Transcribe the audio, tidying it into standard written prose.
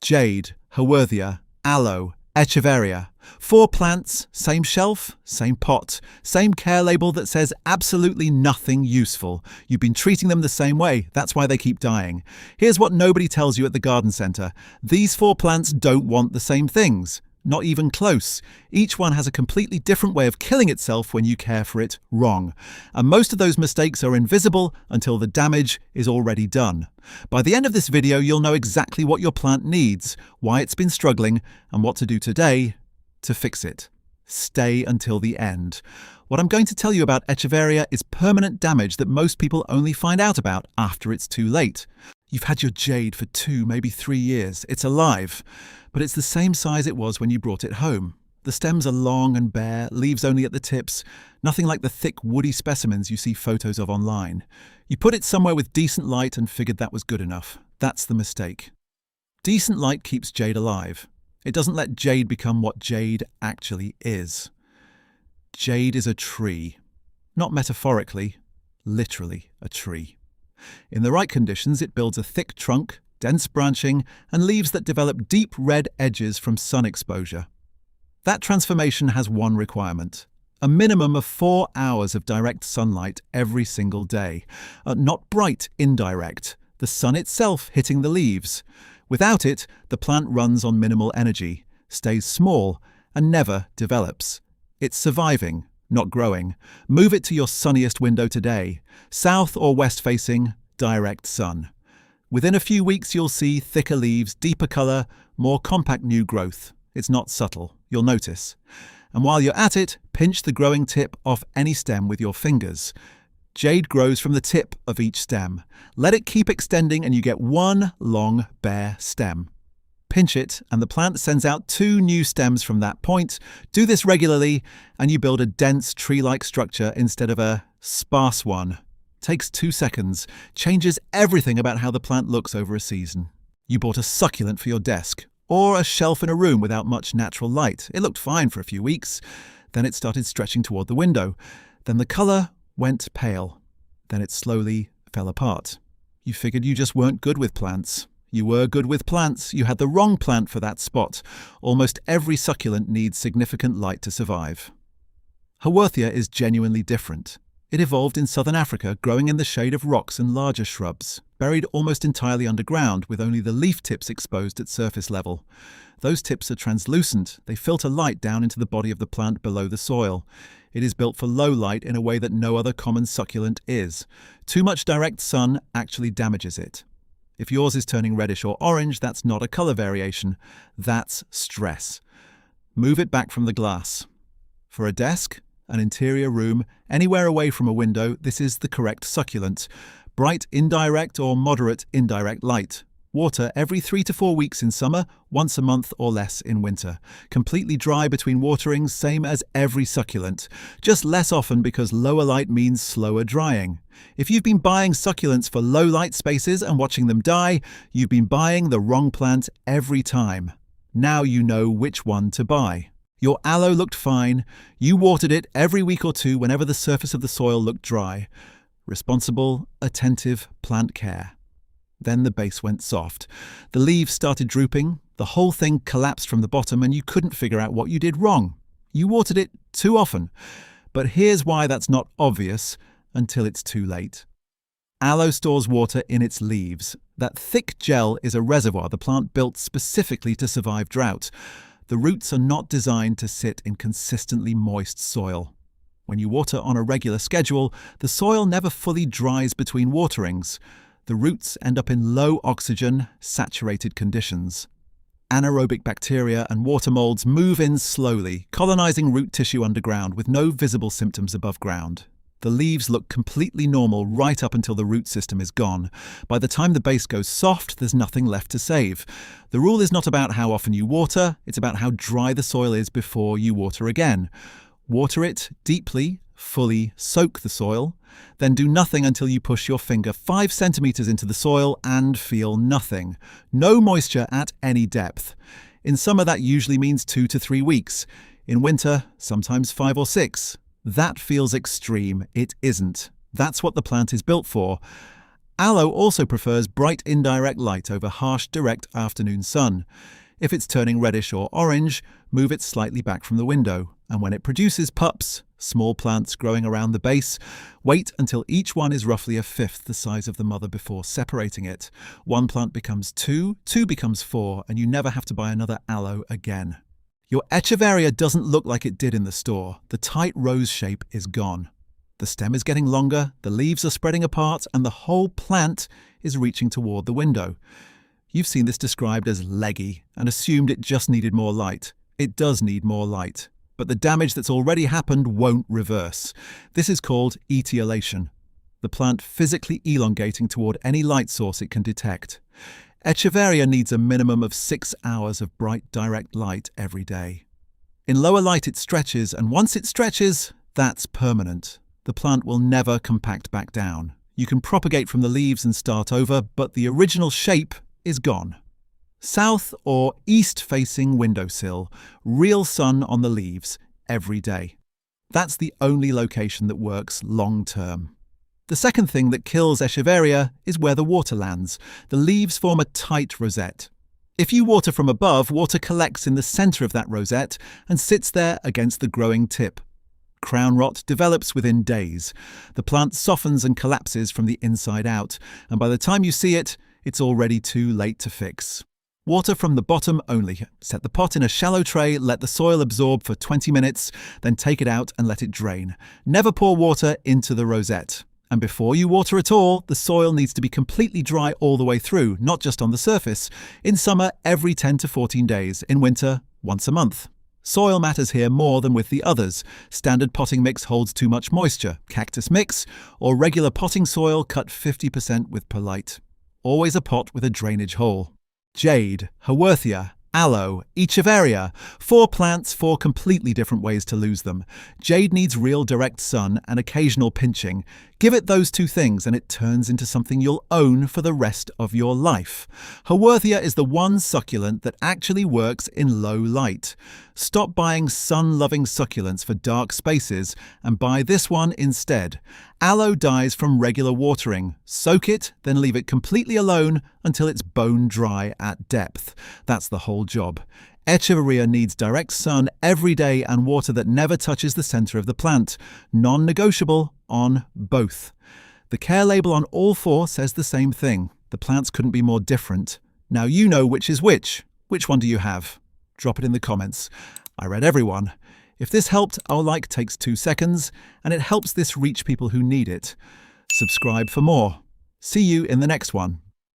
Jade, Haworthia, Aloe, Echeveria. 4 plants, same shelf, same pot, same care label that says absolutely nothing useful. You've been treating them the same way, that's why they keep dying. Here's what nobody tells you at the garden centre. These 4 plants don't want the same things. Not even close. Each one has a completely different way of killing itself when you care for it wrong. And most of those mistakes are invisible until the damage is already done. By the end of this video, you'll know exactly what your plant needs, why it's been struggling, and what to do today to fix it. Stay until the end. What I'm going to tell you about Echeveria is permanent damage that most people only find out about after it's too late. You've had your jade for 2, maybe 3 years. It's alive, but it's the same size it was when you brought it home. The stems are long and bare, leaves only at the tips, nothing like the thick woody specimens you see photos of online. You put it somewhere with decent light and figured that was good enough. That's the mistake. Decent light keeps jade alive. It doesn't let jade become what jade actually is. Jade is a tree. Not metaphorically, literally a tree. In the right conditions, it builds a thick trunk, dense branching, and leaves that develop deep red edges from sun exposure. That transformation has one requirement: a minimum of 4 hours of direct sunlight every single day. Not bright, indirect, the sun itself hitting the leaves. Without it, the plant runs on minimal energy, stays small, and never develops. It's surviving, not growing. Move it to your sunniest window today. South or west facing, direct sun. Within a few weeks you'll see thicker leaves, deeper colour, more compact new growth. It's not subtle, you'll notice. And while you're at it, pinch the growing tip off any stem with your fingers. Jade grows from the tip of each stem. Let it keep extending and you get one long, bare stem. Pinch it and the plant sends out 2 new stems from that point. Do this regularly and you build a dense tree-like structure instead of a sparse one. Takes 2 seconds, changes everything about how the plant looks over a season. You bought a succulent for your desk, or a shelf in a room without much natural light. It looked fine for a few weeks. Then it started stretching toward the window. Then the colour went pale. Then it slowly fell apart. You figured you just weren't good with plants. You were good with plants. You had the wrong plant for that spot. Almost every succulent needs significant light to survive. Haworthia is genuinely different. It evolved in southern Africa, growing in the shade of rocks and larger shrubs, buried almost entirely underground with only the leaf tips exposed at surface level. Those tips are translucent. They filter light down into the body of the plant below the soil. It is built for low light in a way that no other common succulent is. Too much direct sun actually damages it. If yours is turning reddish or orange, that's not a colour variation. That's stress. Move it back from the glass. For a desk, an interior room, anywhere away from a window, this is the correct succulent. Bright indirect or moderate indirect light. Water every 3 to 4 weeks in summer, once a month or less in winter. Completely dry between waterings, same as every succulent. Just less often because lower light means slower drying. If you've been buying succulents for low light spaces and watching them die, you've been buying the wrong plant every time. Now you know which one to buy. Your aloe looked fine. You watered it every week or 2 whenever the surface of the soil looked dry. Responsible, attentive plant care. Then the base went soft. The leaves started drooping. The whole thing collapsed from the bottom and you couldn't figure out what you did wrong. You watered it too often. But here's why that's not obvious until it's too late. Aloe stores water in its leaves. That thick gel is a reservoir the plant built specifically to survive drought. The roots are not designed to sit in consistently moist soil. When you water on a regular schedule, the soil never fully dries between waterings. The roots end up in low oxygen, saturated conditions. Anaerobic bacteria and water molds move in slowly, colonizing root tissue underground with no visible symptoms above ground. The leaves look completely normal right up until the root system is gone. By the time the base goes soft, there's nothing left to save. The rule is not about how often you water, it's about how dry the soil is before you water again. Water it deeply, fully soak the soil, then do nothing until you push your finger 5 centimeters into the soil and feel nothing. No moisture at any depth. In summer that usually means 2 to 3 weeks. In winter, sometimes 5 or 6. That feels extreme. It isn't. That's what the plant is built for. Aloe also prefers bright indirect light over harsh direct afternoon sun. If it's turning reddish or orange, move it slightly back from the window. And when it produces pups, small plants growing around the base, wait until each one is roughly a fifth the size of the mother before separating it. One plant becomes two, two becomes four, and you never have to buy another aloe again. Your Echeveria doesn't look like it did in the store. The tight rose shape is gone. The stem is getting longer, the leaves are spreading apart, and the whole plant is reaching toward the window. You've seen this described as leggy and assumed it just needed more light. It does need more light, but the damage that's already happened won't reverse. This is called etiolation, the plant physically elongating toward any light source it can detect. Echeveria needs a minimum of 6 hours of bright direct light every day. In lower light it stretches, and once it stretches, that's permanent. The plant will never compact back down. You can propagate from the leaves and start over, but the original shape is gone. South or east-facing windowsill, real sun on the leaves every day. That's the only location that works long-term. The second thing that kills Echeveria is where the water lands. The leaves form a tight rosette. If you water from above, water collects in the center of that rosette and sits there against the growing tip. Crown rot develops within days. The plant softens and collapses from the inside out, and by the time you see it, it's already too late to fix. Water from the bottom only. Set the pot in a shallow tray, let the soil absorb for 20 minutes, then take it out and let it drain. Never pour water into the rosette. And before you water at all, the soil needs to be completely dry all the way through, not just on the surface. In summer, every 10 to 14 days. In winter, once a month. Soil matters here more than with the others. Standard potting mix holds too much moisture. Cactus mix or regular potting soil cut 50% with perlite. Always a pot with a drainage hole. Jade, Haworthia, Aloe, Echeveria. 4 plants, 4 completely different ways to lose them. Jade needs real direct sun and occasional pinching. Give it those 2 things and it turns into something you'll own for the rest of your life. Haworthia is the one succulent that actually works in low light. Stop buying sun-loving succulents for dark spaces and buy this one instead. Aloe dies from regular watering. Soak it, then leave it completely alone until it's bone dry at depth. That's the whole job. Echeveria needs direct sun every day and water that never touches the center of the plant. Non-negotiable on both. The care label on all 4 says the same thing. The plants couldn't be more different. Now you know which is which. Which one do you have? Drop it in the comments. I read everyone. If this helped, our like takes 2 seconds, and it helps this reach people who need it. Subscribe for more. See you in the next one.